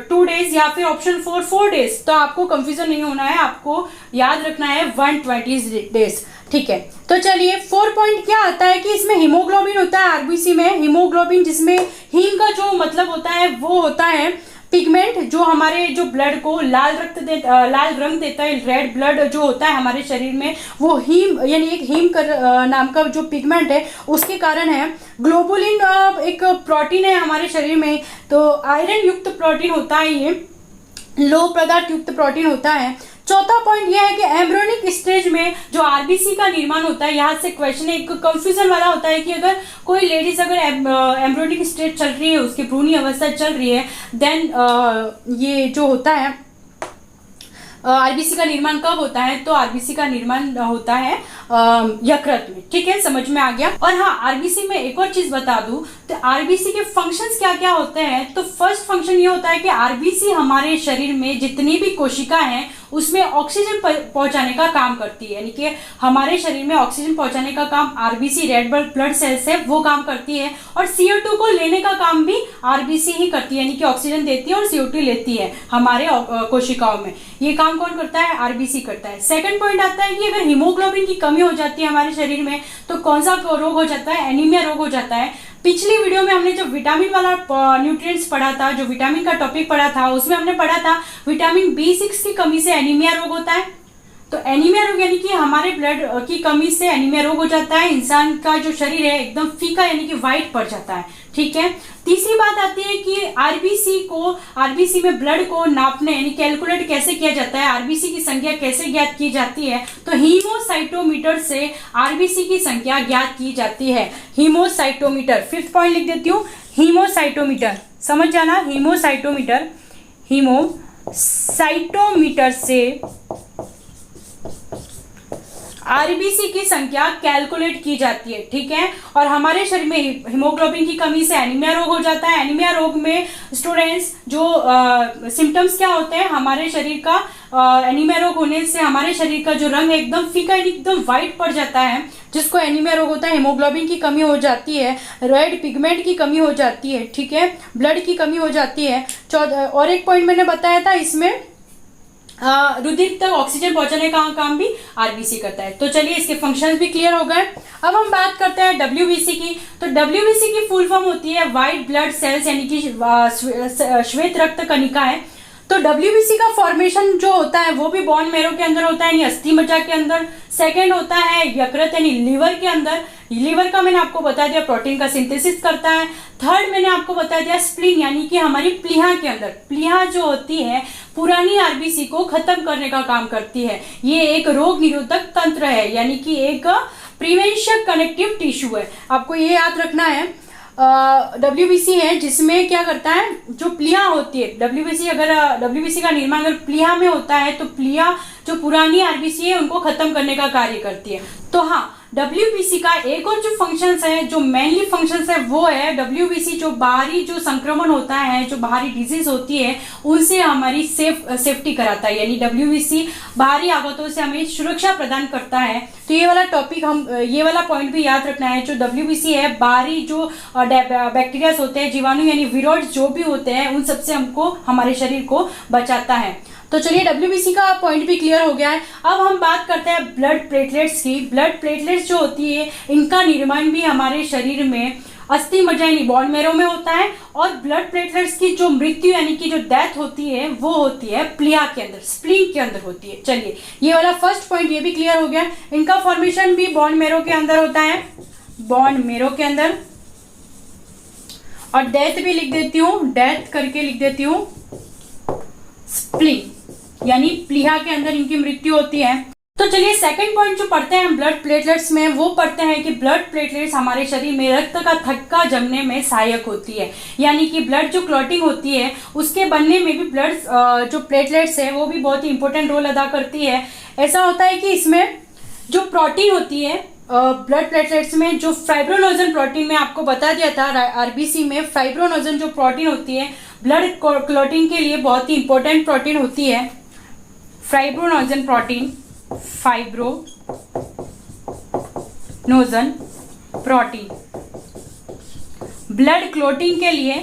2 days या फिर ऑप्शन 4 डेज। तो आपको कंफ्यूजन नहीं होना है, आपको याद रखना है 120 डेज, ठीक है। तो चलिए 4 पॉइंट क्या आता है कि इसमें हीमोग्लोबिन होता है आरबीसी में। हीमोग्लोबिन जिसमें हीम का जो मतलब होता है वो होता है पिगमेंट, जो हमारे जो ब्लड को लाल रंग देता है। रेड ब्लड जो होता है हमारे शरीर में वो हीम यानी एक हीम नाम का जो पिगमेंट है उसके कारण है। ग्लोबुलिन एक प्रोटीन है हमारे शरीर में, तो आयरन युक्त प्रोटीन होता है, ये लोह पदार्थ युक्त प्रोटीन होता है। चौथा पॉइंट यह है कि एम्ब्रियोनिक स्टेज में जो आरबीसी का निर्माण होता है, यहाँ से क्वेश्चन एक कंफ्यूजन वाला होता है कि अगर कोई लेडीज अगर एम्ब्रियोनिक स्टेज चल रही है, उसकी भ्रूणी अवस्था चल रही है, देन ये जो होता है आरबीसी का निर्माण कब होता है, तो आरबीसी का निर्माण होता है यकृत में, ठीक है, समझ में आ गया। और हाँ, आरबीसी में एक और चीज बता दूं तो आरबीसी के फंक्शंस क्या क्या होते हैं। तो फर्स्ट फंक्शन ये होता है कि आरबीसी हमारे शरीर में जितनी भी कोशिका हैं उसमें ऑक्सीजन पहुंचाने का काम करती है, यानी कि हमारे शरीर में ऑक्सीजन पहुंचाने का काम आरबीसी रेड ब्लड सेल्स है वो काम करती है। और CO2 को लेने का काम भी आरबीसी ही करती है, यानी कि ऑक्सीजन देती है और CO2 लेती है हमारे कोशिकाओं में। ये काम कौन करता है, आरबीसी करता है। सेकंड पॉइंट आता है कि अगर हीमोग्लोबिन की कमी हो जाती है हमारे शरीर में तो कौन सा रोग हो जाता है, एनीमिया रोग हो जाता है। पिछली वीडियो में हमने जो विटामिन वाला न्यूट्रिएंट्स पढ़ा था, जो विटामिन का टॉपिक पढ़ा था, उसमें हमने पढ़ा था विटामिन B6 की कमी से एनीमिया रोग होता है। तो एनीमिया रोग यानी कि हमारे ब्लड की कमी से एनीमिया रोग हो जाता है। इंसान का जो शरीर है एकदम फीका यानी कि व्हाइट पड़ जाता है, ठीक है। तीसरी बात आती है कि आरबीसी में ब्लड को नापने यानी कैलकुलेट कैसे किया जाता है, आरबीसी की संख्या कैसे ज्ञात की जाती है। तो हीमोसाइटोमीटर से आरबीसी की संख्या ज्ञात की जाती है। हीमोसाइटोमीटर, 5th पॉइंट लिख देती हूँ, हीमोसाइटोमीटर, समझ जाना। हीमोसाइटोमीटर से आरबीसी की संख्या कैलकुलेट की जाती है, ठीक है। और हमारे शरीर में हीमोग्लोबिन की कमी से एनीमिया रोग हो जाता है। एनीमिया रोग में स्टूडेंट्स जो सिम्टम्स क्या होते हैं हमारे शरीर का, एनीमिया रोग होने से हमारे शरीर का जो रंग है एकदम फीका एकदम व्हाइट पड़ जाता है, जिसको एनीमिया रोग होता है। हीमोग्लोबिन की कमी हो जाती है, रेड पिगमेंट की कमी हो जाती है, ठीक है, ब्लड की कमी हो जाती है। और एक पॉइंट मैंने बताया था इसमें रुधिर तक ऑक्सीजन पहुंचाने का काम भी आरबीसी करता है। तो चलिए इसके फंक्शंस भी क्लियर हो गए। अब हम बात करते हैं डब्ल्यूबीसी की। तो डब्ल्यूबीसी की फुल फॉर्म होती है व्हाइट ब्लड सेल्स यानी कि श्वेत रक्त कणिका है। तो डब्ल्यूबीसी का फॉर्मेशन जो होता है वो भी बोन मैरो के अंदर होता है यानी अस्थि मज्जा के अंदर। सेकंड होता है यकृत यानी लीवर के अंदर। लीवर का मैंने आपको बता दिया प्रोटीन का सिंथेसिस करता है। थर्ड मैंने आपको बता दिया स्प्लीन यानी कि हमारी प्लीहा के अंदर। प्लीहा जो होती है पुरानी आरबीसी को खत्म करने का काम करती है। ये एक रोग निरोधक तंत्र है यानी कि एक प्रिवेंशन कनेक्टिव टिश्यू है। आपको ये याद रखना है। डब्ल्यूबीसी है जिसमें क्या करता है, जो प्लीहा होती है डब्ल्यूबीसी का निर्माण अगर प्लीहा में होता है तो प्लीहा जो पुरानी आरबीसी है उनको खत्म करने का कार्य करती है। तो हाँ, WBC का एक और जो फंक्शंस है, जो मेनली फंक्शंस है, वो है WBC जो बाहरी जो संक्रमण होता है, जो बाहरी डिजीज होती है, उनसे हमारी सेफ्टी कराता है। यानी WBC बाहरी आगतों से हमें सुरक्षा प्रदान करता है। तो ये वाला टॉपिक ये वाला पॉइंट भी याद रखना है। जो WBC है, बाहरी जो बैक्टीरिया होते हैं, जीवाणु यानी विरोध जो भी होते हैं, उन सबसे हमको हमारे शरीर को बचाता है। तो चलिए WBC का पॉइंट भी क्लियर हो गया है। अब हम बात करते हैं ब्लड प्लेटलेट्स की। ब्लड प्लेटलेट्स जो होती है, इनका निर्माण भी हमारे शरीर में अस्थि मज्जा यानी बोन मैरो में होता है, और ब्लड प्लेटलेट्स की जो मृत्यु यानी कि जो डेथ होती है, वो होती है प्लिया के अंदर, स्प्लीन के अंदर होती है। चलिए, ये वाला फर्स्ट पॉइंट ये भी क्लियर हो गया। इनका फॉर्मेशन भी बोन मैरो के अंदर होता है, बोन मैरो के अंदर। और डेथ भी लिख देती हूँ, डेथ करके लिख देती हूँ, स्प्लीन यानी प्लीहा के अंदर इनकी मृत्यु होती है। तो चलिए सेकंड पॉइंट जो पढ़ते हैं ब्लड प्लेटलेट्स में, वो पढ़ते हैं कि ब्लड प्लेटलेट्स हमारे शरीर में रक्त का थक्का जमने में सहायक होती है। यानी कि ब्लड जो क्लॉटिंग होती है, उसके बनने में भी ब्लड जो प्लेटलेट्स है, वो भी बहुत ही इंपॉर्टेंट रोल अदा करती है। ऐसा होता है कि इसमें जो प्रोटीन होती है ब्लड प्लेटलेट्स में, जो फाइब्रोनोजन प्रोटीन में आपको बता दिया था, RBC में फाइब्रोनोजन जो प्रोटीन होती है, ब्लड क्लॉटिंग के लिए बहुत ही इंपॉर्टेंट प्रोटीन होती है। Fibrinogen protein, fibrinogen protein blood clotting के लिए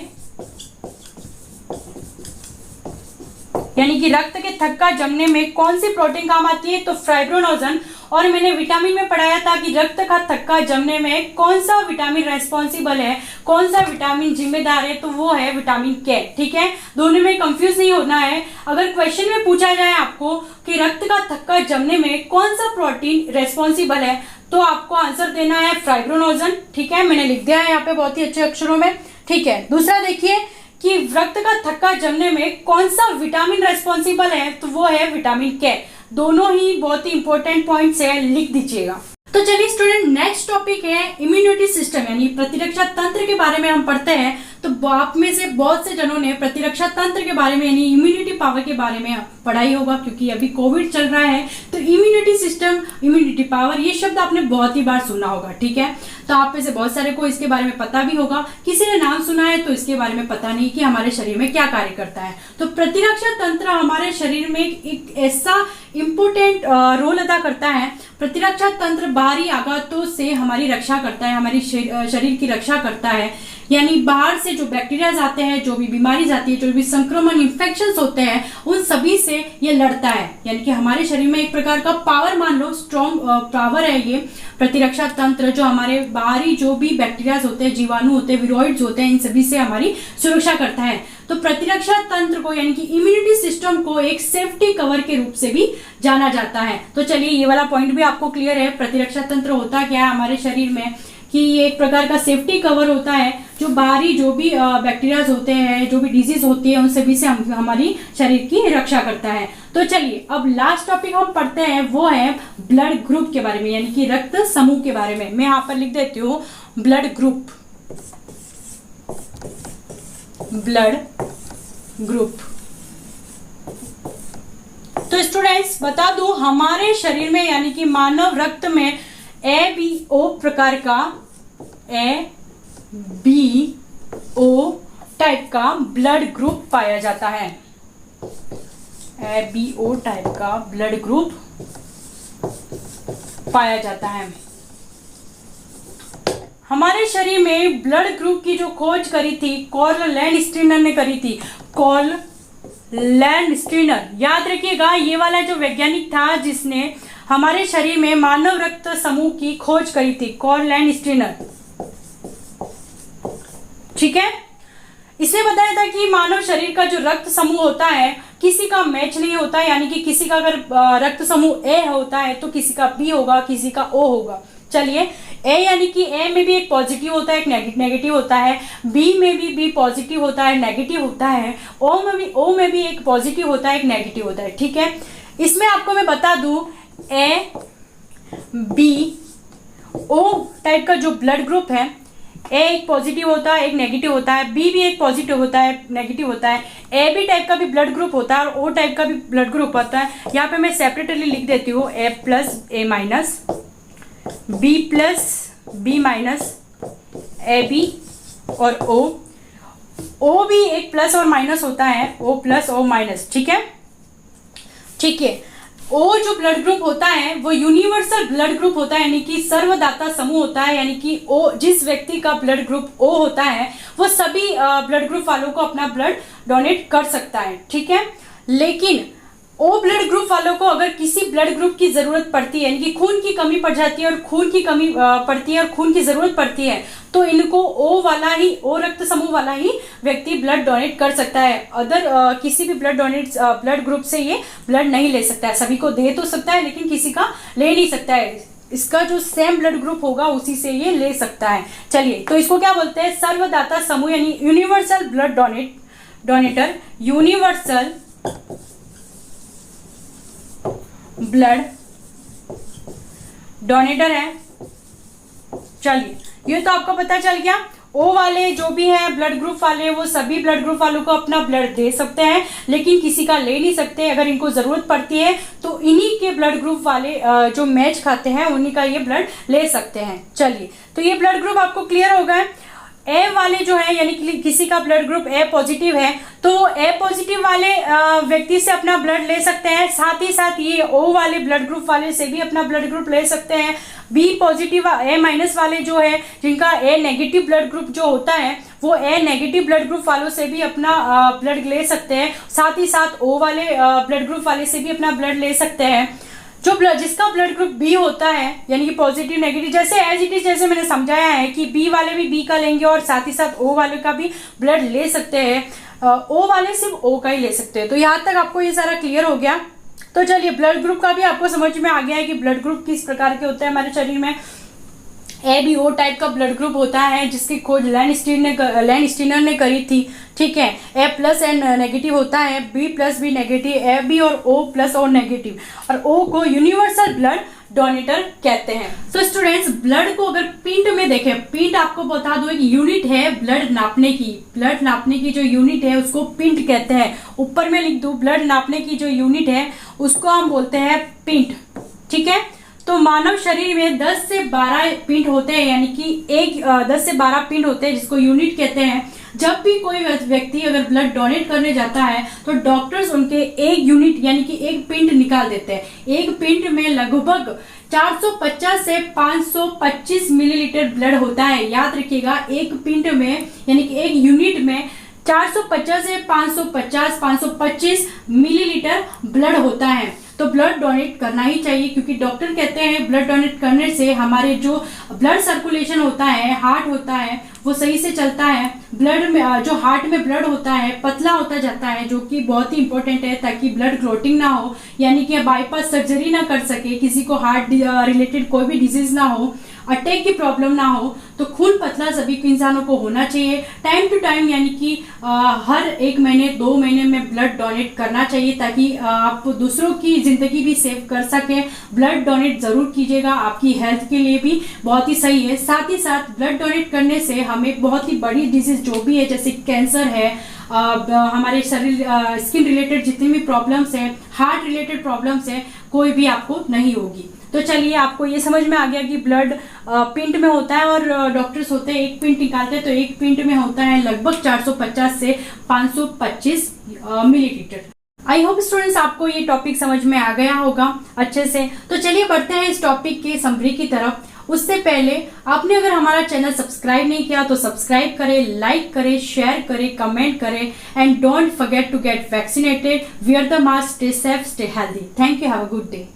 यानी कि रक्त के थक्का जमने में कौन सी प्रोटीन काम आती है? तो फाइब्रोनोजन। और मैंने विटामिन में पढ़ाया था कि रक्त का थक्का जमने में कौन सा विटामिन रेस्पॉन्सिबल है, कौन सा विटामिन जिम्मेदार है, तो वो है विटामिन के। ठीक है, दोनों में कंफ्यूज नहीं होना है। अगर क्वेश्चन में पूछा जाए आपको कि रक्त का थक्का जमने में कौन सा प्रोटीन रेस्पॉन्सिबल है, तो आपको आंसर देना है फाइब्रोनोजन। ठीक है, मैंने लिख दिया है यहाँ पे बहुत ही अच्छे अक्षरों में। ठीक है, दूसरा देखिए कि रक्त का थक्का जमने में कौन सा विटामिन रेस्पॉन्सिबल है, तो वो है विटामिन के। दोनों ही बहुत ही इंपॉर्टेंट पॉइंट्स है, लिख दीजिएगा। तो चलिए स्टूडेंट, नेक्स्ट टॉपिक है इम्यूनिटी सिस्टम यानी प्रतिरक्षा तंत्र के बारे में हम पढ़ते हैं। तो आप में से बहुत से जनों ने प्रतिरक्षा तंत्र के बारे में यानी इम्यूनिटी पावर के बारे में पढ़ाई होगा, क्योंकि अभी कोविड चल रहा है। तो इम्यूनिटी सिस्टम, इम्यूनिटी पावर, ये शब्द आपने बहुत ही बार सुना होगा। ठीक है, तो आप में से बहुत सारे को इसके बारे में पता भी होगा, किसी ने नाम सुना है तो इसके बारे में पता नहीं कि हमारे शरीर में क्या कार्य करता है। तो प्रतिरक्षा तंत्र हमारे शरीर में एक ऐसा इंपॉर्टेंट रोल अदा करता है। प्रतिरक्षा तंत्र बाहरी आघातों से हमारी रक्षा करता है, हमारी शरीर की रक्षा करता है। यानी बाहर से जो बैक्टीरियाज आते हैं, जो भी बीमारी आती है, जो भी संक्रमण इन्फेक्शंस होते हैं, उन सभी से ये लड़ता है। यानी कि हमारे शरीर में एक प्रकार का पावर, मान लो स्ट्रॉन्ग पावर है ये प्रतिरक्षा तंत्र, जो हमारे बाहरी जो भी बैक्टीरियाज होते हैं, जीवाणु होते हैं, विरोइड्स होते हैं, इन सभी से हमारी सुरक्षा करता है। तो प्रतिरक्षा तंत्र को यानी कि इम्यूनिटी सिस्टम को एक सेफ्टी कवर के रूप से भी जाना जाता है। तो चलिए, ये वाला पॉइंट भी आपको क्लियर है, प्रतिरक्षा तंत्र होता क्या है हमारे शरीर में, कि ये एक प्रकार का सेफ्टी कवर होता है, जो बाहरी जो भी बैक्टीरियाज होते हैं, जो भी डिजीज होती है, उन सभी से हमारी शरीर की रक्षा करता है। तो चलिए, अब लास्ट टॉपिक हम पढ़ते हैं, वो है ब्लड ग्रुप के बारे में यानी कि रक्त समूह के बारे में। मैं यहाँ पर लिख देती हूँ ब्लड ग्रुप, ब्लड ग्रुप। तो स्टूडेंट्स बता दूं, हमारे शरीर में यानी कि मानव रक्त में ABO प्रकार का, ABO टाइप का ब्लड ग्रुप पाया जाता है। ABO टाइप का ब्लड ग्रुप पाया जाता है। हमारे शरीर में ब्लड ग्रुप की जो खोज करी थी कार्ल लैंडस्टीनर ने करी थी। कार्ल लैंडस्टीनर, याद रखिएगा, ये वाला जो वैज्ञानिक था जिसने हमारे शरीर में मानव रक्त समूह की खोज करी थी, कार्ल लैंडस्टीनर। ठीक है, इसने बताया था कि मानव शरीर का जो रक्त समूह होता है, किसी का मैच नहीं होता, यानी कि किसी का अगर रक्त समूह A होता है तो किसी का B होगा, किसी का O होगा। चलिए, A यानी कि A में भी एक पॉजिटिव होता है, एक नेगेटिव होता है, B में भी B पॉजिटिव होता है, नेगेटिव होता है, O में भी एक पॉजिटिव होता है, एक नेगेटिव होता है। ठीक है, इसमें आपको मैं बता दूं, A, B, O टाइप का जो ब्लड ग्रुप है, A एक पॉजिटिव होता है, एक नेगेटिव होता है, B भी एक पॉजिटिव होता है, नेगेटिव होता है, AB टाइप का भी ब्लड ग्रुप होता है और O टाइप का भी ब्लड ग्रुप होता है। यहाँ पे मैं सेपरेटली लिख देती हूँ A+, A-, B plus, B minus, A B और ओ भी एक प्लस और माइनस होता है, ओ प्लस ओ माइनस, ठीक है। ठीक है, ओ जो ब्लड ग्रुप होता है वो यूनिवर्सल ब्लड ग्रुप होता है, यानी कि सर्वदाता समूह होता है, यानी कि ओ जिस व्यक्ति का ब्लड ग्रुप ओ होता है वो सभी ब्लड ग्रुप वालों को अपना ब्लड डोनेट कर सकता है, ठीक है। लेकिन ओ ब्लड ग्रुप वालों को अगर किसी ब्लड ग्रुप की जरूरत पड़ती है, यानी कि खून की कमी पड़ जाती है और खून की कमी पड़ती है और खून की जरूरत पड़ती है, तो इनको ओ वाला ही, ओ रक्त समूह वाला ही व्यक्ति ब्लड डोनेट कर सकता है। अदर किसी भी ब्लड ग्रुप से ये ब्लड नहीं ले सकता है। सभी को दे तो सकता है लेकिन किसी का ले नहीं सकता है। इसका जो सेम ब्लड ग्रुप होगा उसी से ये ले सकता है। चलिए, तो इसको क्या बोलते हैं? सर्वदाता समूह, यानी universal blood donator, universal blood donator है। चलिए, ये तो आपको पता चल गया। ओ वाले जो भी है ब्लड ग्रुप वाले, वो सभी ब्लड ग्रुप वालों को अपना ब्लड दे सकते हैं लेकिन किसी का ले नहीं सकते। अगर इनको जरूरत पड़ती है तो इन्हीं के ब्लड ग्रुप वाले जो मैच खाते हैं उन्हीं का ये ब्लड ले सकते हैं। चलिए, तो ये ब्लड ग्रुप आपको क्लियर हो गया। ए वाले जो है, यानी कि किसी का ब्लड ग्रुप ए पॉजिटिव है तो ए पॉजिटिव वाले व्यक्ति से अपना ब्लड ले सकते हैं। साथ ही साथ ये ओ वाले ब्लड ग्रुप वाले से भी अपना ब्लड ग्रुप ले सकते हैं। बी पॉजिटिव, ए माइनस वाले जो है, जिनका ए नेगेटिव ब्लड ग्रुप जो होता है, वो ए नेगेटिव ब्लड ग्रुप वालों से भी अपना ब्लड ले सकते हैं। साथ ही साथ ओ वाले ब्लड ग्रुप वाले से भी अपना ब्लड ले सकते हैं। जो जिसका ब्लड ग्रुप बी होता है, यानी कि पॉजिटिव नेगेटिव, जैसे एज इट इज, जैसे मैंने समझाया है कि बी वाले भी बी का लेंगे और साथ ही साथ ओ वाले का भी ब्लड ले सकते हैं। ओ वाले सिर्फ ओ का ही ले सकते हैं। तो यहाँ तक आपको ये सारा क्लियर हो गया। तो चलिए, ब्लड ग्रुप का भी आपको समझ में आ गया है कि ब्लड ग्रुप किस प्रकार के होते हैं हमारे शरीर में। ए बी ओ टाइप का ब्लड ग्रुप होता है जिसकी खोज लैन स्टीनर ने करी थी, ठीक है। ए प्लस एन नेगेटिव होता है, B plus B negative, A B और ओ प्लस ओ नेगेटिव, और ओ को यूनिवर्सल ब्लड डोनेटर कहते हैं। तो स्टूडेंट्स, ब्लड को अगर पिंट में देखें, पिंट आपको बता दो एक यूनिट है ब्लड नापने की जो यूनिट है उसको पिंट कहते हैं। ऊपर में लिख दो, ब्लड नापने की जो यूनिट है उसको हम बोलते हैं पिंट, ठीक है। तो मानव शरीर में 10 से 12 पिंड होते हैं, यानी कि 10 से 12 पिंड होते हैं जिसको यूनिट कहते हैं। जब भी कोई व्यक्ति अगर ब्लड डोनेट करने जाता है तो डॉक्टर्स उनके एक यूनिट यानी कि एक पिंड निकाल देते हैं। एक पिंड में लगभग 450 से 525 मिलीलीटर ब्लड होता है। याद रखिएगा, एक पिंड में यानी कि एक यूनिट में 450 से 525 मिलीलीटर ब्लड होता है। तो ब्लड डोनेट करना ही चाहिए, क्योंकि डॉक्टर कहते हैं ब्लड डोनेट करने से हमारे जो ब्लड सर्कुलेशन होता है, हार्ट होता है, वो सही से चलता है। ब्लड में जो हार्ट में ब्लड होता है पतला होता जाता है, जो कि बहुत ही इंपॉर्टेंट है ताकि ब्लड क्लॉटिंग ना हो, यानी कि बाईपास सर्जरी ना कर सके, किसी को हार्ट रिलेटेड कोई भी डिजीज ना हो, अटैक की प्रॉब्लम ना हो। तो खून पतला सभी इंसानों को होना चाहिए टाइम टू टाइम, यानी कि हर 1 महीने 2 महीने में ब्लड डोनेट करना चाहिए ताकि आप दूसरों की जिंदगी भी सेव कर सकें। ब्लड डोनेट जरूर कीजिएगा, आपकी हेल्थ के लिए भी बहुत ही सही है। साथ ही साथ ब्लड डोनेट करने से हमें बहुत ही बड़ी डिजीज जो भी है, जैसे कैंसर है, हमारे शरीर स्किन रिलेटेड जितनी भी प्रॉब्लम्स हैं, हार्ट रिलेटेड प्रॉब्लम्स हैं, कोई भी आपको नहीं होगी। तो चलिए, आपको ये समझ में आ गया कि ब्लड पिंट में होता है और डॉक्टर्स होते हैं एक पिंट निकालते हैं, तो एक पिंट में होता है लगभग 450 से 525 मिलीलीटर। आई होप स्टूडेंट्स आपको ये टॉपिक समझ में आ गया होगा अच्छे से। तो चलिए बढ़ते हैं इस टॉपिक के समरी की तरफ। उससे पहले आपने अगर हमारा चैनल सब्सक्राइब नहीं किया तो सब्सक्राइब करें, लाइक करें, शेयर करें, कमेंट करें, and don't forget to get vaccinated. Wear the mask, stay safe, stay healthy. Thank you, have a good day.